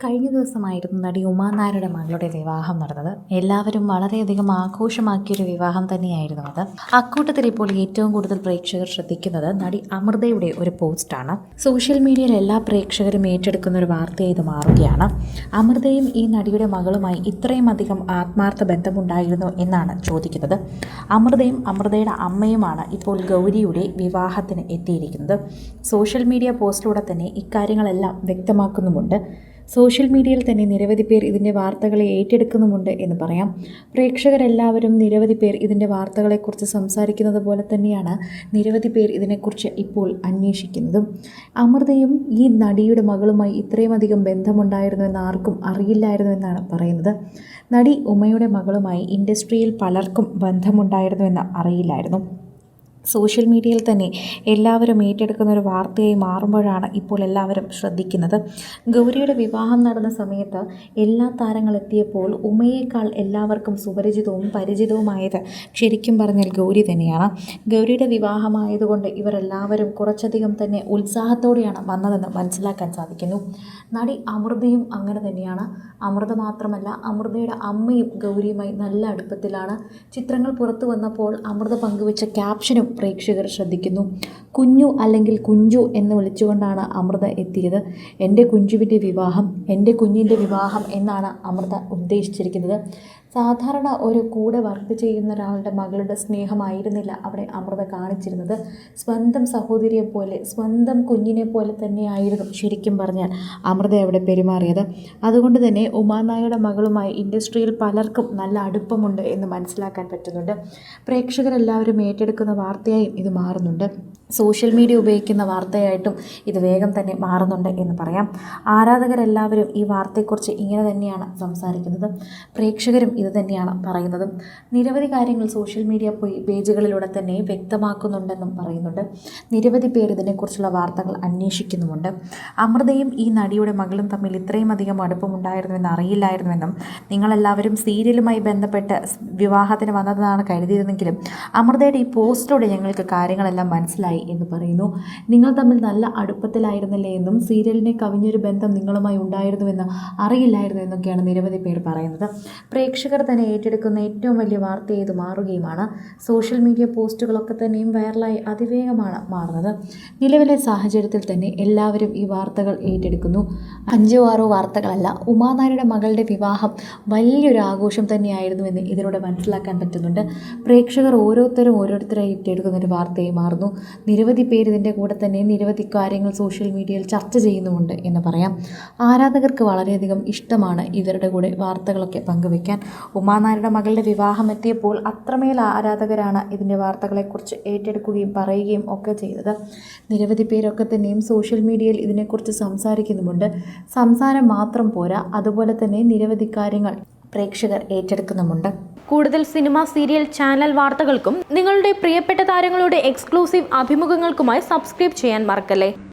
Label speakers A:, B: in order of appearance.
A: കഴിഞ്ഞ ദിവസമായിരുന്നു നടി ഉമാ നായരുടെ മകളുടെ വിവാഹം നടന്നത്. എല്ലാവരും വളരെയധികം ആഘോഷമാക്കിയൊരു വിവാഹം തന്നെയായിരുന്നു അത്. അക്കൂട്ടത്തിൽ ഇപ്പോൾ ഏറ്റവും കൂടുതൽ പ്രേക്ഷകർ ശ്രദ്ധിക്കുന്നത് നടി അമൃതയുടെ ഒരു പോസ്റ്റാണ്. സോഷ്യൽ മീഡിയയിൽ എല്ലാ പ്രേക്ഷകരും ഏറ്റെടുക്കുന്ന ഒരു വാർത്തയായി ഇത് മാറുകയാണ്. അമൃതയും ഈ നടിയുടെ മകളുമായി ഇത്രയും അധികം ആത്മാർത്ഥ ബന്ധമുണ്ടായിരുന്നു എന്നാണ് ചോദിക്കുന്നത്. അമൃതയും അമൃതയുടെ അമ്മയുമാണ് ഇപ്പോൾ ഗൗരിയുടെ വിവാഹത്തിന് എത്തിയിരിക്കുന്നത്. സോഷ്യൽ മീഡിയ പോസ്റ്റിലൂടെ തന്നെ ഇക്കാര്യങ്ങളെല്ലാം വ്യക്തമാക്കുന്നുമുണ്ട്. സോഷ്യൽ മീഡിയയിൽ തന്നെ നിരവധി പേർ ഇതിൻ്റെ വാർത്തകളെ ഏറ്റെടുക്കുന്നുമുണ്ട് എന്ന് പറയാം. പ്രേക്ഷകരെല്ലാവരും നിരവധി പേർ ഇതിൻ്റെ വാർത്തകളെക്കുറിച്ച് സംസാരിക്കുന്നത് പോലെ തന്നെയാണ് നിരവധി പേർ ഇതിനെക്കുറിച്ച് ഇപ്പോൾ അന്വേഷിക്കുന്നതും. അമൃതയും ഈ നടിയുടെ മകളുമായി ഇത്രയും അധികം ബന്ധമുണ്ടായിരുന്നു എന്ന് ആർക്കും അറിയില്ലായിരുന്നു എന്നാണ് പറയുന്നത്. നടി ഉമയുടെ മകളുമായി ഇൻഡസ്ട്രിയിൽ പലർക്കും ബന്ധമുണ്ടായിരുന്നു എന്ന് അറിയില്ലായിരുന്നു. സോഷ്യൽ മീഡിയയിൽ തന്നെ എല്ലാവരും ഏറ്റെടുക്കുന്ന ഒരു വാർത്തയായി മാറുമ്പോഴാണ് ഇപ്പോൾ എല്ലാവരും ശ്രദ്ധിക്കുന്നത്. ഗൗരിയുടെ വിവാഹം നടന്ന സമയത്ത് എല്ലാ താരങ്ങളെത്തിയപ്പോൾ ഉമയേക്കാൾ എല്ലാവർക്കും സുപരിചിതവും പരിചിതവുമായത് ശരിക്കും പറഞ്ഞാൽ ഗൗരി തന്നെയാണ്. ഗൗരിയുടെ വിവാഹമായതുകൊണ്ട് ഇവരെല്ലാവരും കുറച്ചധികം തന്നെ ഉത്സാഹത്തോടെയാണ് വന്നതെന്ന് മനസ്സിലാക്കാൻ സാധിക്കുന്നു. നടി അമൃതയും അങ്ങനെ തന്നെയാണ്. അമൃത മാത്രമല്ല, അമൃതയുടെ അമ്മയും ഗൗരിയുമായി നല്ല അടുപ്പത്തിലാണ്. ചിത്രങ്ങൾ പുറത്തു വന്നപ്പോൾ അമൃത പങ്കുവച്ച ക്യാപ്ഷനും പ്രേക്ഷകർ ശ്രദ്ധിക്കുന്നു. കുഞ്ഞു അല്ലെങ്കിൽ കുഞ്ചു എന്ന് വിളിച്ചുകൊണ്ടാണ് അമൃത എത്തിയത്. എൻ്റെ കുഞ്ചുവിൻ്റെ വിവാഹം, എൻ്റെ കുഞ്ഞിൻ്റെ വിവാഹം എന്നാണ് അമൃത ഉദ്ദേശിച്ചിരിക്കുന്നത്. സാധാരണ ഒരു കൂടെ വർക്ക് ചെയ്യുന്ന ഒരാളുടെ മകളുടെ സ്നേഹമായിരുന്നില്ല അവിടെ അമൃത കാണിച്ചിരുന്നത്. സ്വന്തം സഹോദരിയെ പോലെ, സ്വന്തം കുഞ്ഞിനെ പോലെ തന്നെയായിരുന്നു ശരിക്കും പറഞ്ഞാൽ അമൃത അവിടെ പെരുമാറിയത്. അതുകൊണ്ട് തന്നെ ഉമാ നായരുടെ മകളുമായി ഇൻഡസ്ട്രിയിൽ പലർക്കും നല്ല അടുപ്പമുണ്ട് എന്ന് മനസ്സിലാക്കാൻ പറ്റുന്നുണ്ട്. പ്രേക്ഷകരെല്ലാവരും ഏറ്റെടുക്കുന്ന വാർത്തയായും ഇത് മാറുന്നുണ്ട്. സോഷ്യൽ മീഡിയ ഉപയോഗിക്കുന്ന വാർത്തയായിട്ടും ഇത് വേഗം തന്നെ മാറുന്നുണ്ട് എന്ന് പറയാം. ആരാധകരെല്ലാവരും ഈ വാർത്തയെക്കുറിച്ച് ഇങ്ങനെ തന്നെയാണ് സംസാരിക്കുന്നത്. പ്രേക്ഷകരും ഇത് തന്നെയാണ് പറയുന്നതും. നിരവധി കാര്യങ്ങൾ സോഷ്യൽ മീഡിയ പേജുകളിലൂടെ തന്നെ വ്യക്തമാക്കുന്നുണ്ടെന്നും പറയുന്നുണ്ട്. നിരവധി പേർ ഇതിനെക്കുറിച്ചുള്ള വാർത്തകൾ അന്വേഷിക്കുന്നുമുണ്ട്. അമൃതയും ഈ നടിയുടെ മകളും തമ്മിൽ ഇത്രയും അധികം അടുപ്പമുണ്ടായിരുന്നുവെന്ന് അറിയില്ലായിരുന്നുവെന്നും നിങ്ങളെല്ലാവരും സീരിയലുമായി ബന്ധപ്പെട്ട് വിവാഹത്തിന് വന്നതെന്നാണ് കരുതിയിരുന്നെങ്കിലും അമൃതയുടെ ഈ പോസ്റ്റിലൂടെ ഞങ്ങൾക്ക് കാര്യങ്ങളെല്ലാം മനസ്സിലായി എന്ന് പറയുന്നു. നിങ്ങൾ തമ്മിൽ നല്ല അടുപ്പത്തിലായിരുന്നില്ലേ എന്നും സീരിയലിനെ കവിഞ്ഞൊരു ബന്ധം നിങ്ങളുമായി ഉണ്ടായിരുന്നുവെന്ന് അറിയില്ലായിരുന്നു എന്നൊക്കെയാണ് നിരവധി പേർ പറയുന്നത്. പ്രേക്ഷകർ തന്നെ ഏറ്റെടുക്കുന്ന ഏറ്റവും വലിയ വാർത്തയായി ഇത് മാറുകയുമാണ്. സോഷ്യൽ മീഡിയ പോസ്റ്റുകളൊക്കെ തന്നെയും വൈറലായി അതിവേഗമാണ് മാറുന്നത്. നിലവിലെ സാഹചര്യത്തിൽ തന്നെ എല്ലാവരും ഈ വാർത്തകൾ ഏറ്റെടുക്കുന്നു. 5-6 വാർത്തകളല്ല, ഉമാ നായരുടെ മകളുടെ വിവാഹം വലിയൊരു ആഘോഷം തന്നെയായിരുന്നുവെന്ന് ഇതിലൂടെ മനസ്സിലാക്കാൻ പറ്റുന്നുണ്ട്. പ്രേക്ഷകർ ഓരോരുത്തരായി ഏറ്റെടുക്കുന്ന ഒരു വാർത്തയായി മാറുന്നു. നിരവധി പേര് ഇതിൻ്റെ കൂടെ തന്നെ നിരവധി കാര്യങ്ങൾ സോഷ്യൽ മീഡിയയിൽ ചർച്ച ചെയ്യുന്നുമുണ്ട് എന്ന് പറയാം. ആരാധകർക്ക് വളരെയധികം ഇഷ്ടമാണ് ഇവരുടെ കൂടെ വാർത്തകളൊക്കെ പങ്കുവയ്ക്കാൻ. ഉമാ നായരുടെ മകളുടെ വിവാഹം എത്തിയപ്പോൾ അത്രമേൽ ആരാധകരാണ് ഇതിൻ്റെ വാർത്തകളെക്കുറിച്ച് ഏറ്റെടുക്കുകയും പറയുകയും ഒക്കെ ചെയ്തത്. നിരവധി പേരൊക്കെ തന്നെയും സോഷ്യൽ മീഡിയയിൽ ഇതിനെക്കുറിച്ച് സംസാരിക്കുന്നുമുണ്ട്. സംസാരം മാത്രം പോരാ, അതുപോലെ തന്നെ നിരവധി കാര്യങ്ങൾ പ്രേക്ഷകർ ഏറ്റെടുക്കുന്നുമുണ്ട്.
B: കൂടുതൽ സിനിമ, സീരിയൽ, ചാനൽ വാർത്തകൾക്കും നിങ്ങളുടെ പ്രിയപ്പെട്ട താരങ്ങളുടെ എക്സ്ക്ലൂസീവ് അഭിമുഖങ്ങൾക്കുമായി സബ്സ്ക്രൈബ് ചെയ്യാൻ മറക്കല്ലേ.